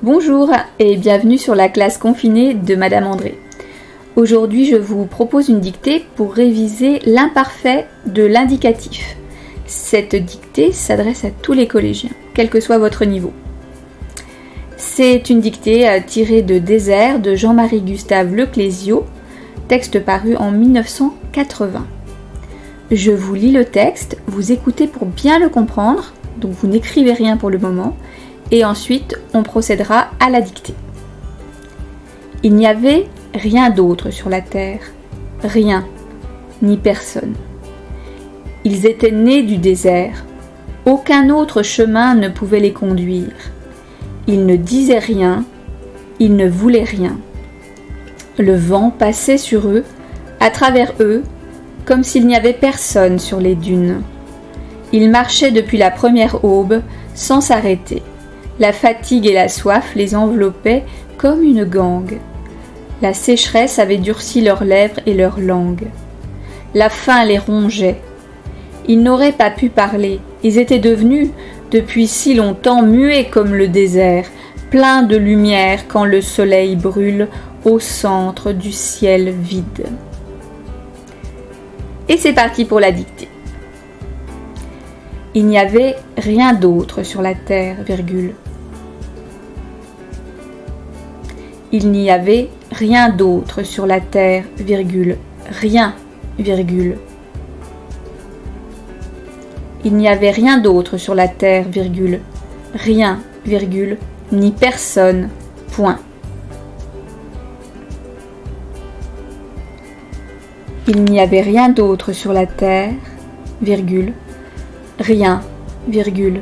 Bonjour et bienvenue sur la classe confinée de Madame André. Aujourd'hui, je vous propose une dictée pour réviser l'imparfait de l'indicatif. Cette dictée s'adresse à tous les collégiens, quel que soit votre niveau. C'est une dictée tirée de Désert de Jean-Marie Gustave Leclésio, texte paru en 1980. Je vous lis le texte, vous écoutez pour bien le comprendre, donc vous n'écrivez rien pour le moment, et ensuite on procédera à la dictée. Il n'y avait rien d'autre sur la terre, rien, ni personne. Ils étaient nés du désert, aucun autre chemin ne pouvait les conduire. Ils ne disaient rien, ils ne voulaient rien. Le vent passait sur eux, à travers eux, comme s'il n'y avait personne sur les dunes. Ils marchaient depuis la première aube, sans s'arrêter. La fatigue et la soif les enveloppaient comme une gangue. La sécheresse avait durci leurs lèvres et leurs langues. La faim les rongeait. Ils n'auraient pas pu parler. Ils étaient devenus, depuis si longtemps, muets comme le désert, pleins de lumière quand le soleil brûle au centre du ciel vide. Et c'est parti pour la dictée. Il n'y avait rien d'autre sur la terre, virgule. Il n'y avait rien d'autre sur la terre, virgule. Rien, virgule. Il n'y avait rien d'autre sur la terre, virgule. Rien, virgule, ni personne, point. Il n'y avait rien d'autre sur la terre, virgule. Rien, virgule,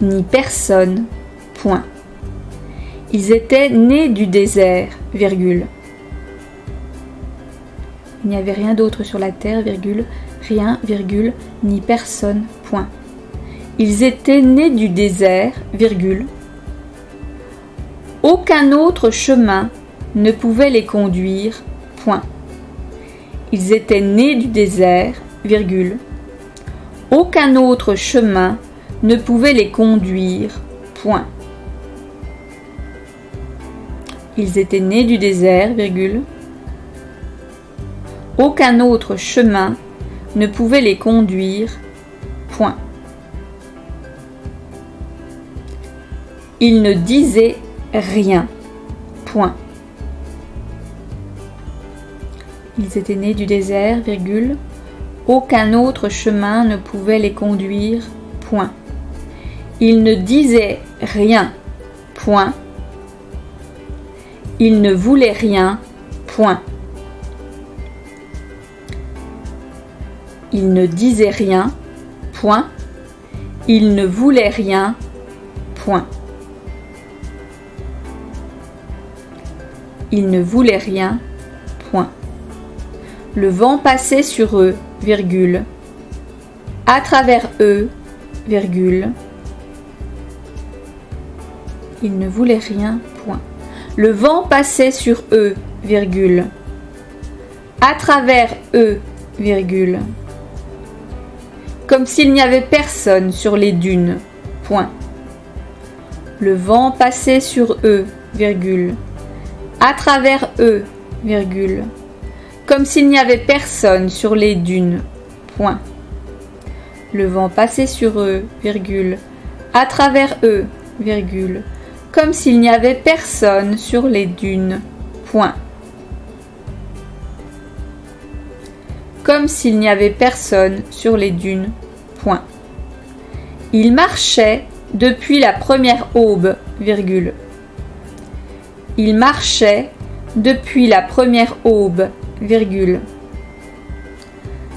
ni personne, point. Ils étaient nés du désert, virgule. Il n'y avait rien d'autre sur la terre, virgule, rien, virgule, ni personne, point. Ils étaient nés du désert, virgule. Aucun autre chemin ne pouvait les conduire, point. Ils étaient nés du désert, virgule. Aucun autre chemin ne pouvait les conduire, point. Ils étaient nés du désert, virgule. Aucun autre chemin ne pouvait les conduire, point. Ils ne disaient rien, point. Ils étaient nés du désert, virgule. Aucun autre chemin ne pouvait les conduire, point. Ils ne disaient rien, point. Ils ne voulaient rien, point. Ils ne disaient rien, point. Ils ne voulaient rien, point. Ils ne voulaient rien, point. Le vent passait sur eux, virgule. À travers eux, virgule. Ils ne voulaient rien, point. Le vent passait sur eux, virgule. À travers eux, virgule. Comme s'il n'y avait personne sur les dunes, point. Le vent passait sur eux, virgule. À travers eux, virgule. Comme s'il n'y avait personne sur les dunes, point. Le vent passait sur eux, virgule. À travers eux, virgule. Comme s'il n'y avait personne sur les dunes, point. Comme s'il n'y avait personne sur les dunes, point. Ils marchaient depuis la première aube, virgule. Ils marchaient depuis la première aube, virgule.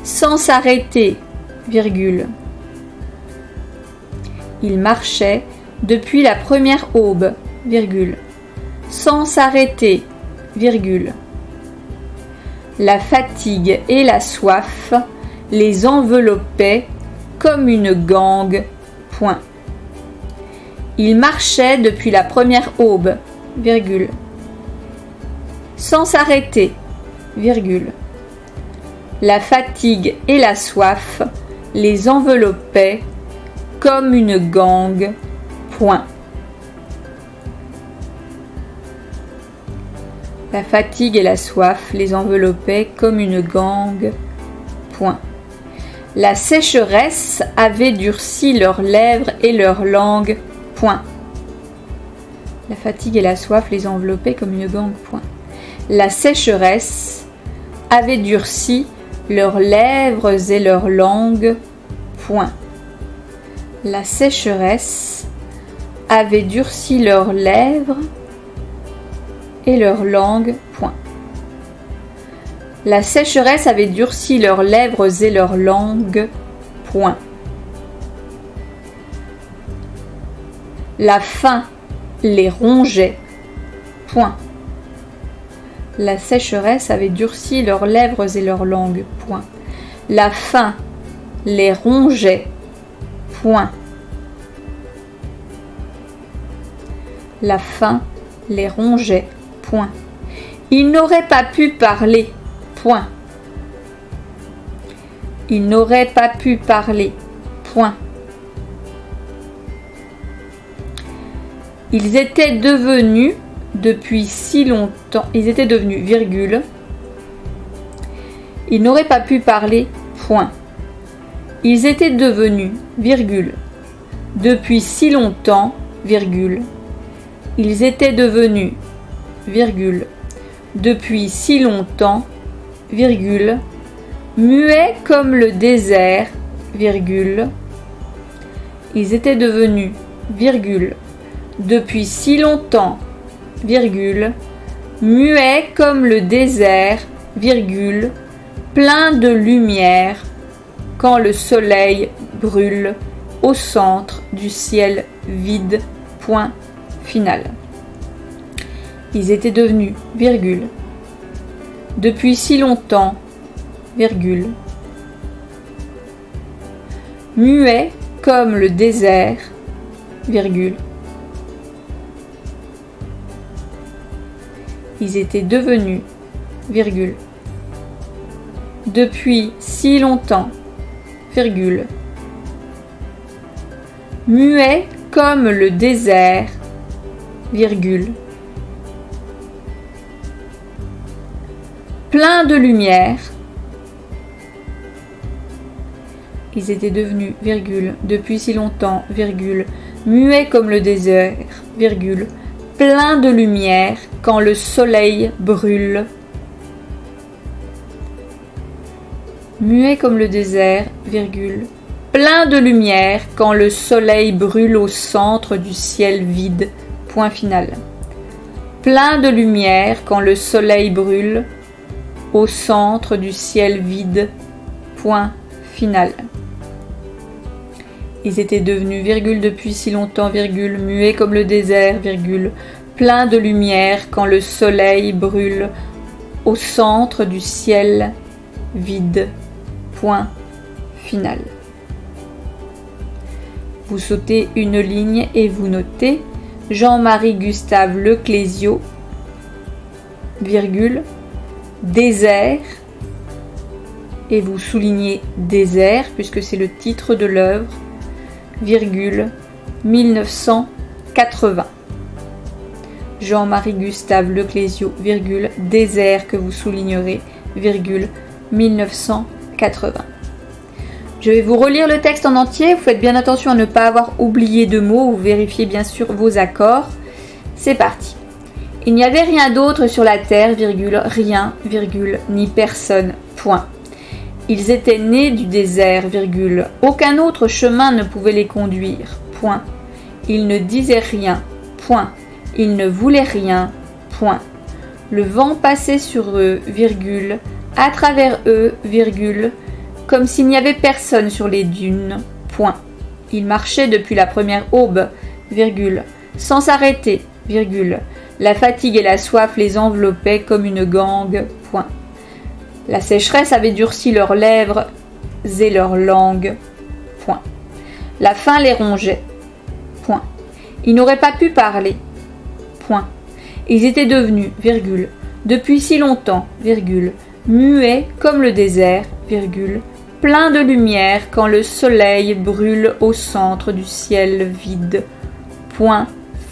Sans s'arrêter, virgule. Ils marchaient depuis la première aube, virgule. Sans s'arrêter, virgule. La fatigue et la soif les enveloppaient comme une gangue, point. Ils marchaient depuis la première aube, virgule. Sans s'arrêter, virgule. La fatigue et la soif les enveloppaient comme une gangue, point. La fatigue et la soif les enveloppaient comme une gangue. Point. La sécheresse avait durci leurs lèvres et leurs langues. Point. La fatigue et la soif les enveloppaient comme une gangue. Point. La sécheresse avait durci leurs lèvres et leurs langues. Point. La sécheresse avait durci leurs lèvres et leurs langues. Point. La sécheresse avait durci leurs lèvres et leurs langues. Point. La faim les rongeait. Point. La sécheresse avait durci leurs lèvres et leurs langues. Point. La faim les rongeait. Point. La faim les rongeait. Point. Ils n'auraient pas pu parler. Point. Ils n'auraient pas pu parler. Point. Ils étaient devenus depuis si longtemps. Ils étaient devenus, virgule. Ils n'auraient pas pu parler. Point. Ils étaient devenus, virgule. Depuis si longtemps, virgule. Ils étaient devenus, virgule. Depuis si longtemps, virgule. Muets comme le désert, virgule. Ils étaient devenus, virgule. Depuis si longtemps, virgule. Muets comme le désert, virgule. Plein de lumière quand le soleil brûle au centre du ciel vide. Point final. Ils étaient devenus, virgule. Depuis si longtemps, virgule. Muets comme le désert, virgule. Ils étaient devenus, virgule. Depuis si longtemps, virgule. Muets comme le désert, virgule. Plein de lumière. Ils étaient devenus, virgule, depuis si longtemps, virgule, muets comme le désert, virgule, plein de lumière quand le soleil brûle. Muets comme le désert, virgule, plein de lumière quand le soleil brûle au centre du ciel vide. Point final. Plein de lumière quand le soleil brûle au centre du ciel vide. Point final. Ils étaient devenus, virgule, depuis si longtemps, virgule, muets comme le désert, virgule, plein de lumière quand le soleil brûle au centre du ciel vide. Point final. Vous sautez une ligne et vous notez Jean-Marie Gustave Leclésio, virgule, désert, et vous soulignez désert puisque c'est le titre de l'œuvre, virgule, 1980. Jean-Marie Gustave Leclésio, virgule, désert que vous soulignerez, virgule, 1980. Je vais vous relire le texte en entier, vous faites bien attention à ne pas avoir oublié de mots, vous vérifiez bien sûr vos accords. C'est parti. Il n'y avait rien d'autre sur la terre, virgule, rien, virgule, ni personne, point. Ils étaient nés du désert, virgule, aucun autre chemin ne pouvait les conduire, point. Ils ne disaient rien, point. Ils ne voulaient rien, point. Le vent passait sur eux, virgule, à travers eux, virgule, comme s'il n'y avait personne sur les dunes, point. Ils marchaient depuis la première aube, virgule, sans s'arrêter, virgule. La fatigue et la soif les enveloppaient comme une gangue, point. La sécheresse avait durci leurs lèvres et leurs langues, point. La faim les rongeait, point. Ils n'auraient pas pu parler, point. Ils étaient devenus, virgule, depuis si longtemps, virgule, muets comme le désert, virgule, plein de lumière quand le soleil brûle au centre du ciel vide. Point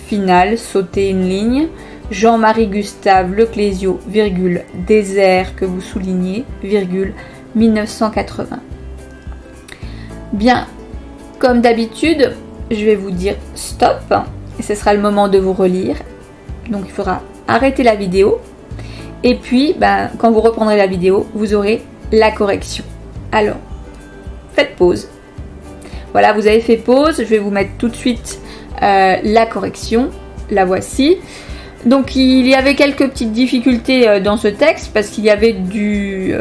final, sautez une ligne. Jean-Marie Gustave Leclésio, virgule, désert que vous soulignez, virgule, 1980. Bien, comme d'habitude, je vais vous dire stop, et ce sera le moment de vous relire. Donc il faudra arrêter la vidéo, et puis quand vous reprendrez la vidéo, vous aurez la correction. Alors, faites pause. Voilà, vous avez fait pause, je vais vous mettre tout de suite la correction, la voici. Donc il y avait quelques petites difficultés dans ce texte parce qu'il y avait de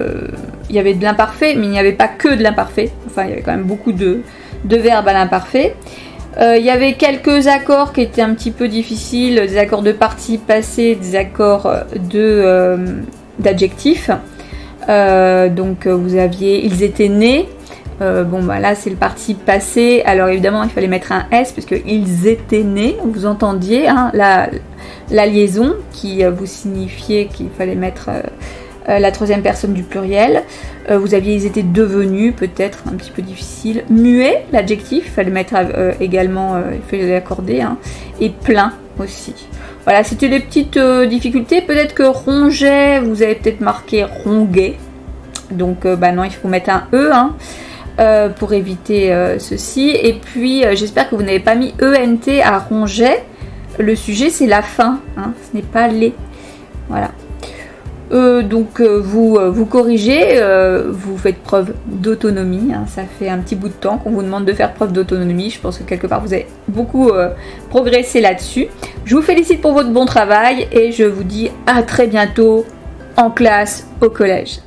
l'imparfait, mais il n'y avait pas que de l'imparfait. Enfin, il y avait quand même beaucoup de verbes à l'imparfait. Il y avait quelques accords qui étaient un petit peu difficiles, des accords de participe passé, des accords d'adjectifs. Donc vous aviez ils étaient nés. Là c'est le participe passé, alors évidemment il fallait mettre un S parce que ils étaient nés, vous entendiez la liaison qui vous signifiait qu'il fallait mettre la troisième personne du pluriel. Vous aviez ils étaient devenus, peut-être un petit peu difficile. Muet, l'adjectif, il fallait mettre également, il fallait l'accorder, et plein aussi. Voilà, c'était les petites difficultés. Peut-être que rongeait, vous avez peut-être marqué ronguet, donc non, il faut mettre un E, pour éviter ceci. Et puis j'espère que vous n'avez pas mis ENT à ronget. Le sujet c'est la fin, ce n'est pas les. Voilà. Vous corrigez, vous faites preuve d'autonomie. Ça fait un petit bout de temps qu'on vous demande de faire preuve d'autonomie. Je pense que quelque part vous avez beaucoup progressé là-dessus. Je vous félicite pour votre bon travail et je vous dis à très bientôt en classe au collège.